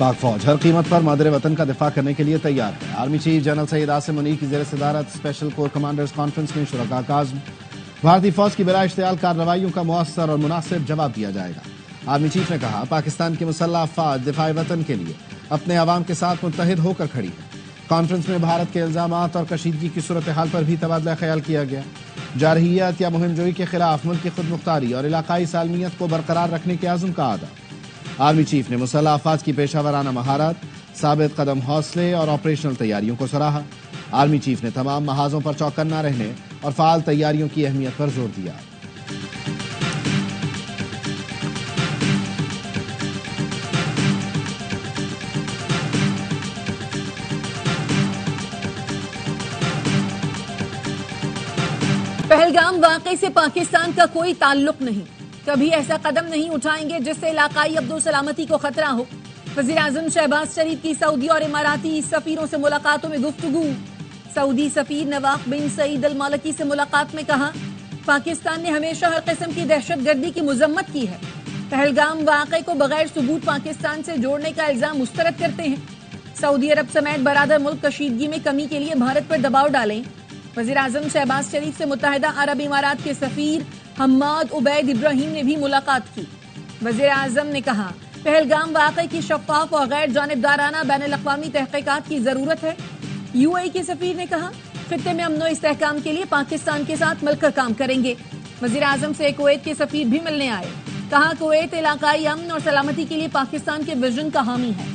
पाक फौज हर कीमत पर मादरे वतन का दिफा करने के लिए तैयार है। Army chief general Syed Asim Munir की ज़ेर सदारत स्पेशल कोर कमांडर्स कॉन्फ्रेंस में शुरका का आज़्म, भारतीय फौज की बिला इश्तियाल कार्रवाइयों का मुअस्सर और मुनासिब जवाब दिया जाएगा। आर्मी चीफ ने कहा, पाकिस्तान की मुसल्लह अफ़वाज दिफा वतन के लिए अपने अवाम के साथ मुत्तहिद होकर खड़ी है। कॉन्फ्रेंस में भारत के इल्जामात और कशीदगी की सूरत हाल पर भी तबादला ख्याल किया गया। जारहियत या मुहिम जोई के खिलाफ मुल्क की खुद मुख्तारी और इलाकाई सालमियत को बरकरार रखने के आज़म का आदा। आर्मी चीफ ने मुसल्लह अफ़वाज की पेशावराना महारत, साबित कदम हौसले और ऑपरेशनल तैयारियों को सराहा। आर्मी चीफ ने तमाम महाजों पर चौकन्ना रहने और फ़ाल तैयारियों की अहमियत पर जोर दिया। पहलगाम वाक़े से पाकिस्तान का कोई ताल्लुक नहीं, कभी ऐसा कदम नहीं उठाएंगे जिससे इलाकाई अब्दो सलामती को खतरा हो। वज़ीर आज़म शहबाज शरीफ की सऊदी और इमाराती सफ़ीरों से मुलाकातों में गुफ्तगू। सऊदी सफ़ीर नवाफ बिन सईद अल मालकी से मुलाकात में कहा, पाकिस्तान ने हमेशा हर किस्म की दहशतगर्दी की मज़म्मत की है। पहलगाम वाक़े को बगैर सबूत पाकिस्तान से जोड़ने का इल्ज़ाम मुस्तरद करते हैं। सऊदी अरब समेत बरादर मुल्क कशीदगी में कमी के लिए भारत पर दबाव डालें। वज़ीर आज़म शहबाज शरीफ से मुत्तहिदा अरब इमारात के सफ़ीर हम्माद उबैद इब्राहिम ने भी मुलाकात की। वज़ीर आज़म ने कहा, पहलगाम वाक़े की शफ़ाफ़ और गैर जानिबदाराना बैनुल-अक़वामी तहक़ीक़ात की ज़रूरत है। UAE के सफ़ीर ने कहा, ख़ित्ते में अमन और इस्तेहकाम के लिए पाकिस्तान के साथ मिलकर काम करेंगे। वज़ीर आज़म से कुवैत के सफ़ीर भी मिलने आए। कहा, कुवैत इलाकाई अमन और सलामती के लिए पाकिस्तान के विजन का हामी है।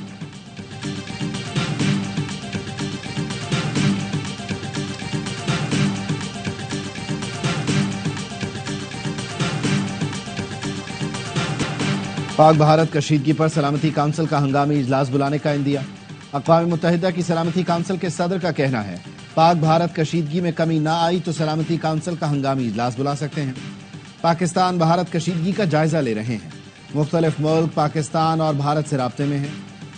पाक भारत कशीदगी पर सलामती काउंसिल का हंगामी इजलास बुलाने का इंदिया। अक़वाम मुत्तहिदा की सलामती काउंसिल के सदर का कहना है, पाक भारत कशीदगी में कमी ना आई तो सलामती काउंसिल का हंगामी इजलास बुला सकते हैं। पाकिस्तान भारत कशीदगी का जायजा ले रहे हैं। मुख्तलिफ मुल्क पाकिस्तान और भारत से राब्ते में हैं,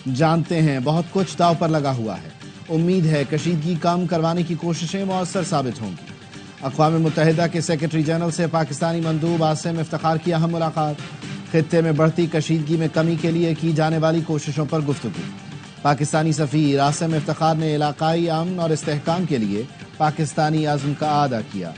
जानते हैं बहुत कुछ दाव पर लगा हुआ है। उम्मीद है कशीदगी कम करवाने की कोशिशें मुअस्सर साबित होंगी। अक़वाम मुत्तहिदा के सेक्रेटरी जनरल से पाकिस्तानी मंदूब आसिम इफ्तिखार की अहम मुलाकात। खित्ते में बढ़ती कशीदगी में कमी के लिए की जाने वाली कोशिशों पर गुफ्तगू। पाकिस्तानी सफ़ीर आसिम इफ्तिखार ने इलाकाई अमन और इस्तेहकाम के लिए पाकिस्तानी आज़म का आदा किया।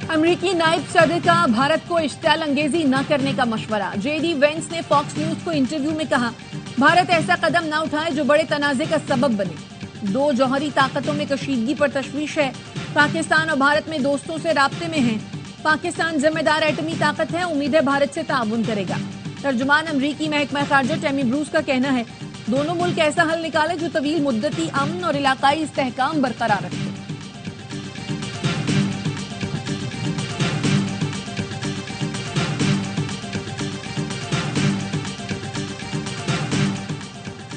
अमरीकी नायब सदर का भारत को इश्तियाल अंगेजी न करने का मशवरा। JD वेंस ने फॉक्स न्यूज को इंटरव्यू में कहा, भारत ऐसा कदम न उठाए जो बड़े तनाज़े का सबब बने। दो जौहरी ताकतों में कशीदगी पर तशवीश है। पाकिस्तान और भारत में दोस्तों से राब्ते में हैं। पाकिस्तान जिम्मेदार एटमी ताकत है, उम्मीद है भारत से ताउन करेगा। तर्जुमान अमरीकी महकमा खारजा टैमी ब्रूस का कहना है, दोनों मुल्क ऐसा हल निकाले जो तवील मुद्दती अमन और इलाकाई इस्तेहकाम बरकरार रखे।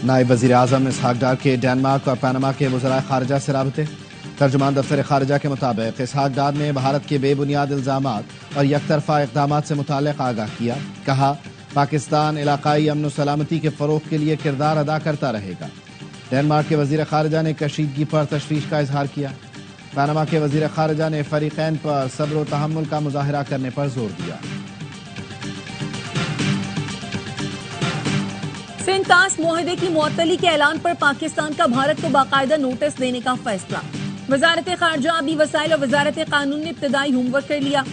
नायब वज़ीर आज़म इसहाक डार के डेनमार्क और पनामा के वज़राए ख़ारिजा से राबते। तर्जुमान दफ्तर ख़ारिजा के मुताबिक इसहाक डार ने भारत के बेबुनियाद इल्ज़ामात और यकतरफ़ा इक़दामात से मुताल्लिक़ आगाह किया। कहा, पाकिस्तान इलाकाई अमन व सलामती के फ़रोग़ के लिए किरदार अदा करता रहेगा। डेनमार्क के वज़ीर ख़ारिजा ने कशीदगी पर तशवीश का इजहार किया। पनामा के वज़ीर ख़ारिजा ने फ़रीक़ैन पर सब्र व तहम्मुल का मुज़ाहरा करने पर जोर दिया। सिंध-तास मुआहदे की मुअत्तली के ऐलान पर पाकिस्तान का भारत को बाकायदा नोटिस देने का फैसला। वज़ारत ख़ारजा, आबी वसाइल और वज़ारत कानून ने इब्तदाई होमवर्क कर लिया।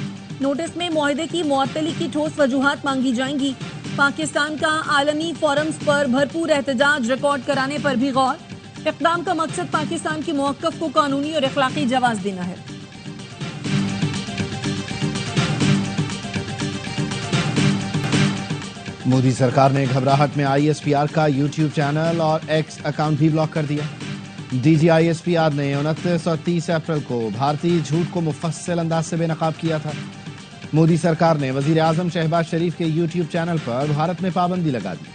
नोटिस में मुआहदे की मुअत्तली की ठोस वजूहात मांगी जाएंगी। पाकिस्तान का आलमी फोरम्स पर भरपूर एहतजाज रिकॉर्ड कराने पर भी गौर। इक़दाम का मकसद पाकिस्तान के मौक़िफ़ को कानूनी और अखलाकी जवाज़ देना है। मोदी सरकार ने घबराहट में ISPR का YouTube चैनल और X अकाउंट भी ब्लॉक कर दिया। DG ISPR ने 29 और 30 अप्रैल को भारतीय झूठ को मुफस्सिल अंदाज से बेनकाब किया था। मोदी सरकार ने वज़ीर आज़म शहबाज शरीफ के YouTube चैनल पर भारत में पाबंदी लगा दी।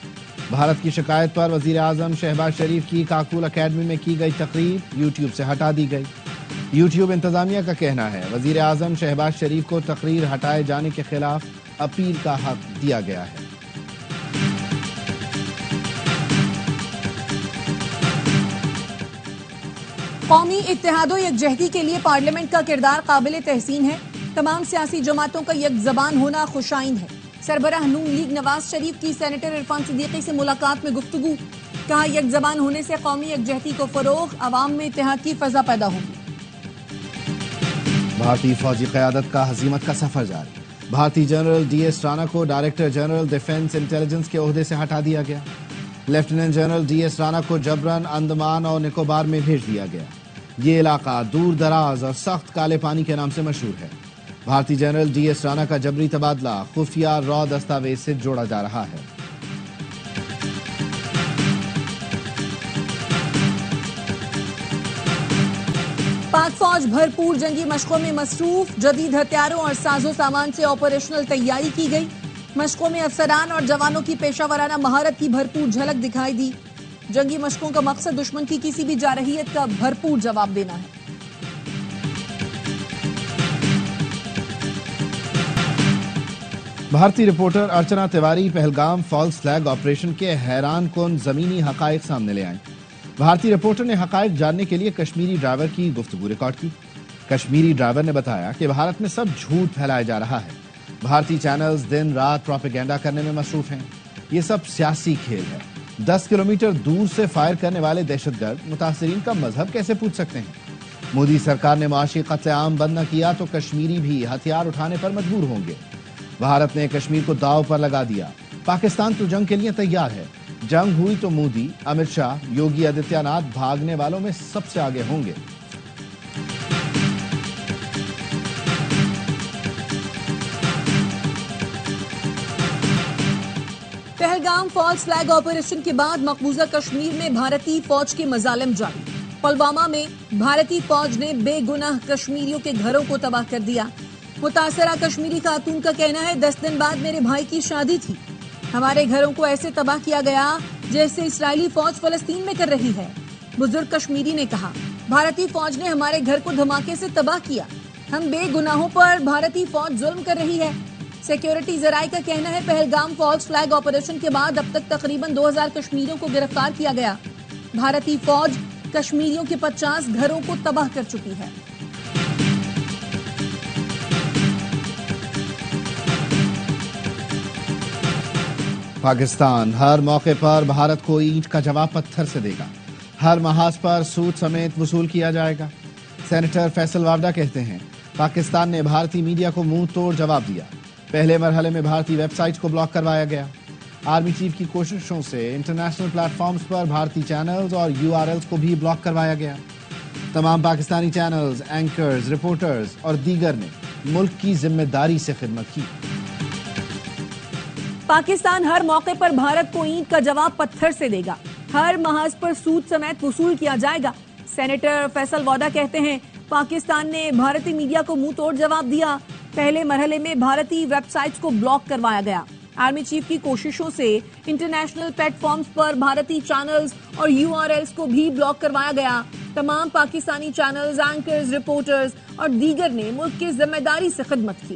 भारत की शिकायत पर वज़ीर आज़म शहबाज शरीफ की काकुल अकेडमी में की गई तकरीर YouTube से हटा दी गई। YouTube इंतज़ामिया का कहना है, वज़ीर आज़म शहबाज शरीफ को तकरीर हटाए जाने के खिलाफ अपील का हक दिया गया है। قومی اتحاد و یکجہتی کے لیے پارلیمنٹ کا کردار قابل تحسین ہے. تمام سیاسی جماعتوں کا یک زبان ہونا خوشائند ہے. سربراہ نون لیگ نواز شریف کی سینیٹر عرفان صدیقی سے ملاقات میں گفتگو. کہا یک زبان ہونے سے قومی یکجہتی کو فروغ, عوام میں اتحاد کی فضا پیدا ہوگی. بھارتی فوجی قیادت کا ہزیمت کا سفر جاری. بھارتی جنرل ڈی ایس رانا کو ڈائریکٹر جنرل ڈیفنس انٹیلیجنس کے عہدے سے ہٹا دیا گیا. Lieutenant general D S Rana کو جبراً انڈمان اور نکوبار میں بھیج دیا گیا. یہ علاقہ دور دراز اور سخت کالے پانی کے نام سے مشہور ہے. بھارتی جنرل ڈی ایس رانا کا جبری تبادلہ خفیہ را دستاویز سے جوڑا جا رہا ہے. پاک فوج بھرپور جنگی مشقوں میں مصروف. جدید ہتھیاروں اور ساز و سامان سے آپریشنل تیاری کی گئی. مشقوں میں افسران اور جوانوں کی پیشہ ورانہ مہارت کی بھرپور جھلک دکھائی دی. جنگی مشقوں کا مقصد دشمن کی کسی بھی جارحیت کا بھرپور جواب دینا ہے. بھارتی reporter Archana Tiwari Pahalgam false flag operation کے حیران کن زمینی حقائق سامنے لے آئیں. بھارتی رپورٹر نے حقائق جاننے کے لیے کشمیری ڈرائیور کی گفتگو ریکارڈ کی. کشمیری ڈرائیور نے بتایا کہ بھارت میں سب جھوٹ پھیلایا جا رہا ہے. بھارتی چینلز دن رات پروپیگنڈا کرنے میں مصروف ہیں. یہ سب سیاسی کھیل ہے. 10 کلومیٹر دور سے فائر کرنے والے دہشت گرد متاثرین کا مذہب کیسے پوچھ سکتے ہیں؟ مودی سرکار نے معاشی قتل عام بند نہ کیا تو کشمیری بھی ہتھیار اٹھانے پر مجبور ہوں گے. بھارت نے کشمیر کو داؤ پر لگا دیا. پاکستان تو جنگ کے لیے تیار ہے. جنگ ہوئی تو مودی, امت شاہ, یوگی آدتیہ ناتھ بھاگنے والوں میں سب سے آگے ہوں گے. پہلگام فالس فلیگ آپریشن کے بعد مقبوضہ کشمیر میں بھارتی فوج کے مظالم جاری. پلوامہ میں بھارتی فوج نے بے گناہ کشمیریوں کے گھروں کو تباہ کر دیا. متاثرہ کشمیری خاتون کا کہنا ہے 10 دن بعد میرے بھائی کی شادی تھی. ہمارے گھروں کو ایسے تباہ کیا گیا جیسے اسرائیلی فوج فلسطین میں کر رہی ہے. بزرگ کشمیری نے کہا بھارتی فوج نے ہمارے گھر کو دھماکے سے تباہ کیا. ہم بے گناہوں پر بھارتی فوج ظلم کر رہی ہے. سیکیورٹی ذرائع کا کہنا ہے پہلگام فالس فلیگ آپریشن کے بعد اب تک تقریباً 2000 کشمیریوں کو گرفتار کیا گیا. بھارتی فوج کشمیریوں کے 50 گھروں کو تباہ کر چکی ہے. پاکستان ہر موقع پر بھارت کو اینٹ کا جواب پتھر سے دے گا. ہر محاذ پر سود سمیت وصول کیا جائے گا. سینیٹر فیصل وارڈا کہتے ہیں پاکستان نے بھارتی میڈیا کو منہ توڑ جواب دیا. پہلے مرحلے میں بھارتی ویب سائٹ کو بلاک کروایا گیا. آرمی چیف کی کوششوں سے انٹرنیشنل پلیٹ فارمز پر بھارتی چینلز اور URLs کو بھی بلاک کروایا گیا. تمام پاکستانی چینلز, اینکرز, رپورٹرز اور دیگر نے ملک کی ذمہ داری سے خدمت کی. پاکستان ہر موقع پر بھارت کو اینٹ کا جواب پتھر سے دے گا. ہر محاذ پر سود سمیت وصول کیا جائے گا. سینیٹر فیصل وارڈا کہتے ہیں پاکستان نے بھارتی میڈیا کو منہ توڑ جواب دیا. پہلے مرحلے میں بھارتی ویب سائٹس کو بلاک کروایا گیا. آرمی چیف کی کوششوں سے انٹرنیشنل پلیٹ فارمز پر بھارتی چینلز اور URLs کو بھی بلاک کروایا گیا. تمام پاکستانی چینلز, اینکرز, رپورٹرز اور دیگر نے ملک کی ذمہ داری سے خدمت کی.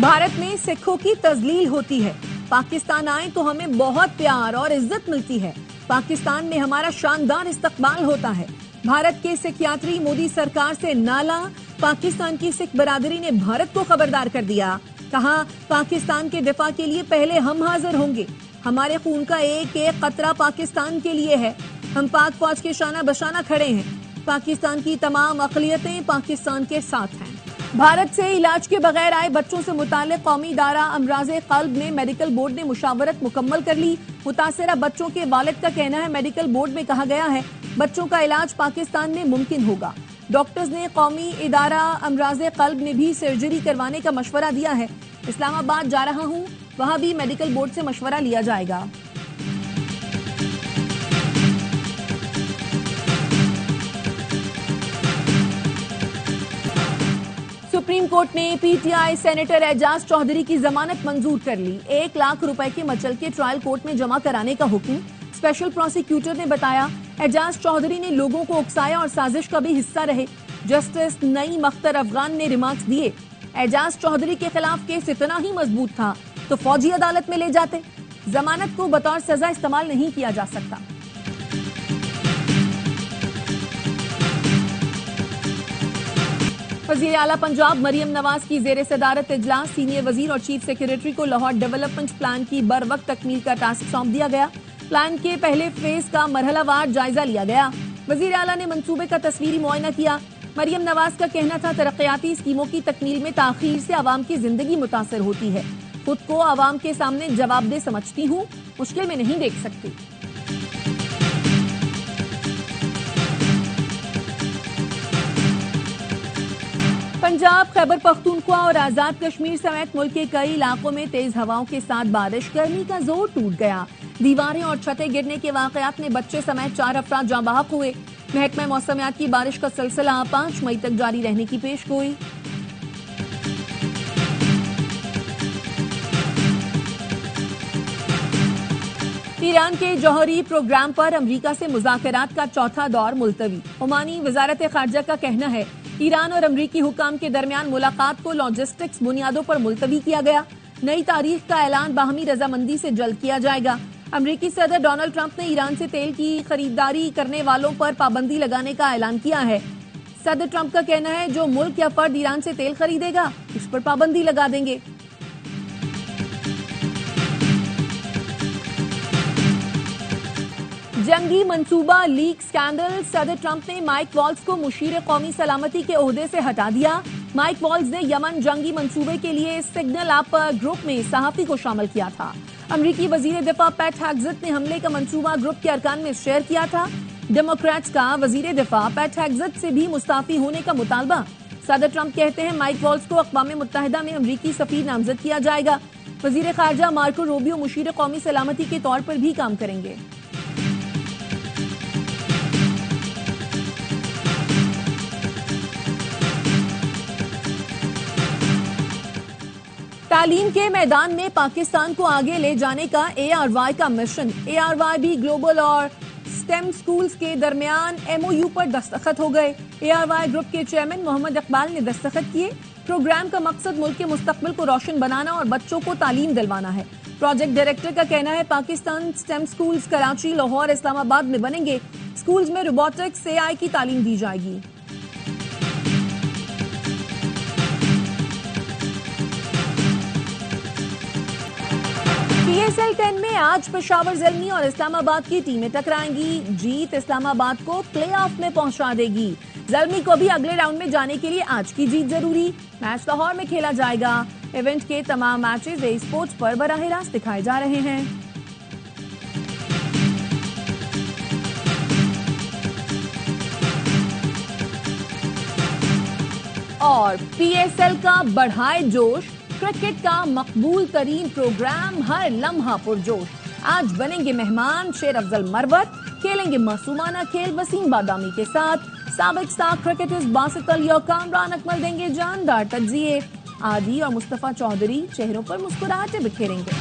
بھارت میں سکھوں کی تذلیل ہوتی ہے. پاکستان آئیں تو ہمیں بہت پیار اور عزت ملتی ہے. پاکستان میں ہمارا شاندار استقبال ہوتا ہے. بھارت کے سکھ یاتری مودی سرکار سے نالا. پاکستان کی سکھ برادری نے بھارت کو خبردار کر دیا. کہا پاکستان کے دفاع کے لیے پہلے ہم حاضر ہوں گے. ہمارے خون کا ایک ایک قطرہ پاکستان کے لیے ہے. ہم پاک فوج کے شانہ بشانہ کھڑے ہیں. پاکستان کی تمام اقلیتیں پاکستان کے ساتھ ہیں. بھارت سے علاج کے بغیر آئے بچوں سے متعلق قومی ادارہ امراض قلب نے میڈیکل بورڈ نے مشاورت مکمل کر لی. متاثرہ بچوں کے والد کا کہنا ہے میڈیکل بورڈ میں کہا گیا ہے بچوں کا علاج پاکستان میں ممکن ہوگا. ڈاکٹرز نے قومی ادارہ امراض قلب نے بھی سرجری کروانے کا مشورہ دیا ہے. اسلام آباد جا رہا ہوں, وہاں بھی میڈیکل بورڈ سے مشورہ لیا جائے گا. سپریم کورٹ نے PTI سینیٹر اعجاز چودھری کی ضمانت منظور کر لی. 1 لاکھ روپے کے مچل کے ٹرائل کورٹ میں جمع کرانے کا حکم. اسپیشل پروسیکیوٹر نے بتایا اعجاز چودھری نے لوگوں کو اکسایا اور سازش کا بھی حصہ رہے. جسٹس نعیم اختر افغان نے ریمارکس دیے اعجاز چودھری کے خلاف کیس اتنا ہی مضبوط تھا تو فوجی عدالت میں لے جاتے. ضمانت کو بطور سزا استعمال نہیں کیا جا سکتا. वजीर आला पंजाब मरियम नवाज की जेर सदारत इजलास, सीनियर वजीर और चीफ सेक्रेटरी को लाहौर डेवलपमेंट प्लान की बर वक्त तकमील का टास्क सौंप दिया गया। प्लान के पहले फेज का मरहलावार जायजा लिया गया। वजीर आला ने मंसूबे का तस्वीरी मुआयना किया। मरियम नवाज का कहना था, तरक्याती स्कीमों की तकमील में ताखीर से आवाम की जिंदगी मुतासर होती है। खुद को आवाम के सामने जवाबदेह समझती हूँ, मुश्किल में नहीं देख सकती। पंजाब, खैबर पख्तूनख्वा और आजाद कश्मीर समेत मुल्क के कई इलाकों में तेज हवाओं के साथ बारिश, गर्मी का जोर टूट गया। दीवारें और छतें गिरने के वाकयात में बच्चे समेत 4 अफराद जाँ बहक हुए। महकमा मौसमियात की बारिश का सिलसिला 5 मई तक जारी रहने की पेशगोई। ईरान के जौहरी प्रोग्राम पर अमरीका से मुज़ाकरात का चौथा दौर मुलतवी। ओमानी वजारत खारजा का कहना है, ईरान और अमरीकी हुकाम के दरमियान मुलाकात को लॉजिस्टिक्स बुनियादों पर मुलतवी किया गया। नई तारीख का ऐलान बाहमी रजामंदी से जल्द किया जाएगा। अमरीकी सदर डोनाल्ड ट्रंप ने ईरान से तेल की खरीदारी करने वालों पर पाबंदी लगाने का ऐलान किया है। सदर ट्रंप का कहना है, जो मुल्क या फर्द ईरान से तेल खरीदेगा उस पर पाबंदी लगा देंगे। जंगी मंसूबा लीक स्कैंडल, सदर ट्रंप ने माइक वॉल्स को मुशीर कौमी सलामती के ओहदे से हटा दिया। माइक वॉल्स ने यमन जंगी मंसूबे के लिए सिग्नल ऐप ग्रुप में सहाफी को शामिल किया था। अमरीकी वजीर दिफा पैट हेग्सेट ने हमले का मंसूबा ग्रुप के अरकान में शेयर किया था। डेमोक्रेट्स का वजीर दिफा पैट हेग्सेट से भी मुस्ताफी होने का मुतालबा। सदर ट्रंप कहते हैं, माइक वॉल्स को अक़वाम मुत्तहिदा में अमरीकी सफीर नामजद किया जाएगा। वजीर खारजा मार्को रूबियो मुशीर कौमी सलामती के तौर पर भी काम करेंगे। तालीम के मैदान में पाकिस्तान को आगे ले जाने का ARY का मिशन। ARY भी ग्लोबल और स्टेम स्कूल्स के दरमियान MOU पर दस्तखत हो गए। ARY ग्रुप के चेयरमैन मोहम्मद इकबाल ने दस्तखत किए। प्रोग्राम का मकसद मुल्क के मुस्तकबिल को रोशन बनाना और बच्चों को तालीम दिलवाना है। प्रोजेक्ट डायरेक्टर का कहना है, पाकिस्तान स्टेम स्कूल्स कराची, लाहौर, इस्लामाबाद में बनेंगे। स्कूल्स में रोबोटिक्स, AI की तालीम दी जाएगी। PSL 10 में आज पेशावर ज़ल्मी और इस्लामाबाद की टीमें टकराएंगी। जीत इस्लामाबाद को प्लेऑफ में पहुंचा देगी। ज़ल्मी को भी अगले राउंड में जाने के लिए आज की जीत जरूरी। मैच लाहौर में खेला जाएगा। इवेंट के तमाम मैचेस ए स्पोर्ट्स पर बराह रास्त दिखाए जा रहे हैं। और PSL का बढ़ाए जोश, क्रिकेट का मकबूल तरीन प्रोग्राम हर लम्हा पुरजोश। आज बनेंगे मेहमान शेर अफजल मरवत, खेलेंगे मासूमाना खेल वसीम बादामी के साथ। साबिक स्टार क्रिकेटर्स बासित अली और कामरान अकमल देंगे जानदार तज्जिए। आदि और मुस्तफा चौधरी चेहरों पर मुस्कुराहटें बिखेरेंगे।